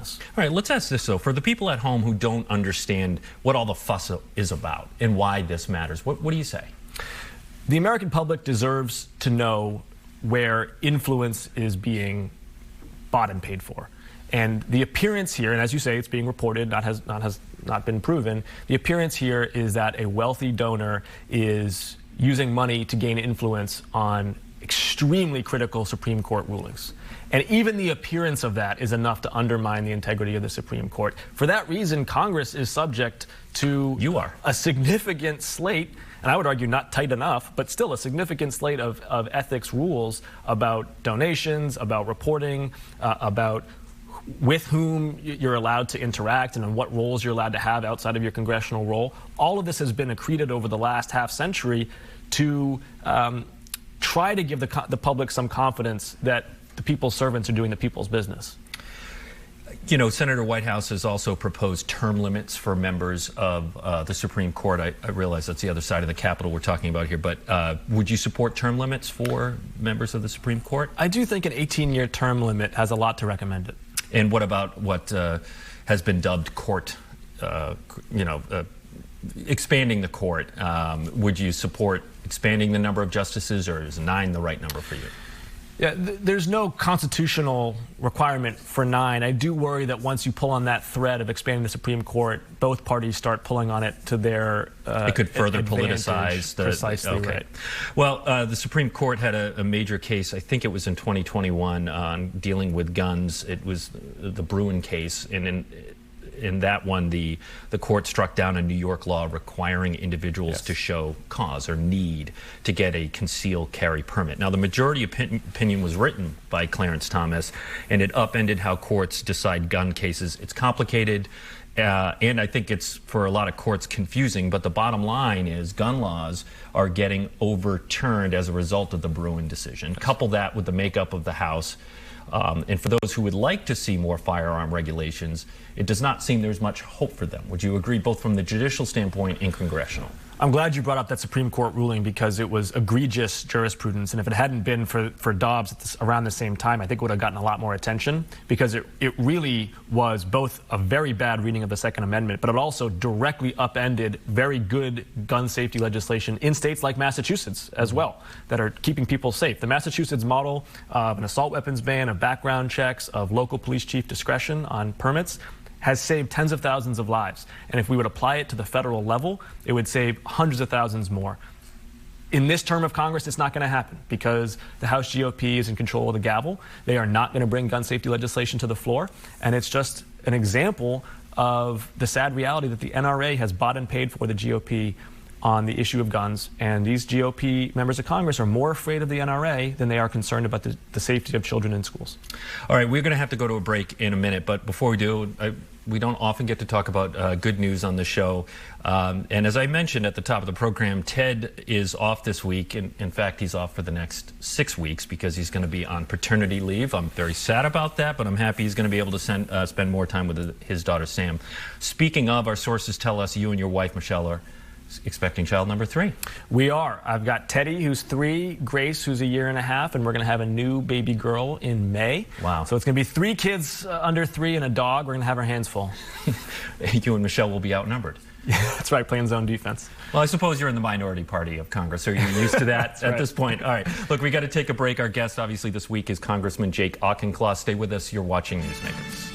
this. All right, let's ask this, though. For the people at home who don't understand what all the fuss is about and why this matters, what do you say? The American public deserves to know where influence is being bought and paid for. And the appearance here, and as you say, it's being reported, has not been proven, the appearance here is that a wealthy donor is using money to gain influence on extremely critical Supreme Court rulings. And even the appearance of that is enough to undermine the integrity of the Supreme Court. For that reason, Congress is subject to a significant slate, and I would argue not tight enough, but still a significant slate of ethics rules about donations, about reporting, about with whom you're allowed to interact and on what roles you're allowed to have outside of your congressional role. All of this has been accreted over the last half century to try to give the public some confidence that the people's servants are doing the people's business. You know, Senator Whitehouse has also proposed term limits for members of the Supreme Court. I realize that's the other side of the Capitol we're talking about here, but would you support term limits for members of the Supreme Court? I do think an 18-year term limit has a lot to recommend it. And what about what has been dubbed court, expanding the court? Would you support expanding the number of justices, or is 9 the right number for you? Yeah, there's no constitutional requirement for 9. I do worry that once you pull on that thread of expanding the Supreme Court, both parties start pulling on it to their it could further advantage. politicize the... Precisely right. Well, the Supreme Court had a major case, I think it was in 2021, on dealing with guns. It was the Bruen case, and in that one, the court struck down a New York law requiring individuals to show cause or need to get a concealed carry permit. Now, the majority opinion was written by Clarence Thomas, and it upended how courts decide gun cases. It's complicated, and I think it's, for a lot of courts, confusing, but the bottom line is gun laws are getting overturned as a result of the Bruen decision. Couple that with the makeup of the House, and for those who would like to see more firearm regulations, it does not seem there's much hope for them. Would you agree, both from the judicial standpoint and congressional? I'm glad you brought up that Supreme Court ruling, because it was egregious jurisprudence, and if it hadn't been for Dobbs around the same time, I think it would have gotten a lot more attention, because it really was both a very bad reading of the Second Amendment, but it also directly upended very good gun safety legislation in states like Massachusetts as well, that are keeping people safe. The Massachusetts model of an assault weapons ban, of background checks, of local police chief discretion on permits, has saved tens of thousands of lives. And if we would apply it to the federal level, it would save hundreds of thousands more. In this term of Congress, it's not going to happen, because the House GOP is in control of the gavel. They are not going to bring gun safety legislation to the floor. And it's just an example of the sad reality that the NRA has bought and paid for the GOP on the issue of guns, and these GOP members of Congress are more afraid of the NRA than they are concerned about the safety of children in schools. All right, we're going to have to go to a break in a minute, but before we do, we don't often get to talk about good news on the show. And as I mentioned at the top of the program, Ted is off this week. In fact, he's off for the next 6 weeks because he's going to be on paternity leave. I'm very sad about that, but I'm happy he's going to be able to spend more time with his daughter, Sam. Speaking of, our sources tell us you and your wife, Michelle, are expecting child number 3. We are. I've got Teddy, who's 3, Grace, who's a year and a half, and we're going to have a new baby girl in May. Wow. So it's going to be 3 kids under 3 and a dog. We're going to have our hands full. You and Michelle will be outnumbered. Yeah, that's right, playing zone defense. Well, I suppose you're in the minority party of Congress, so you're used to that at this point. All right. Look, we got to take a break. Our guest, obviously, this week is Congressman Jake Auchincloss. Stay with us. You're watching Newsmakers.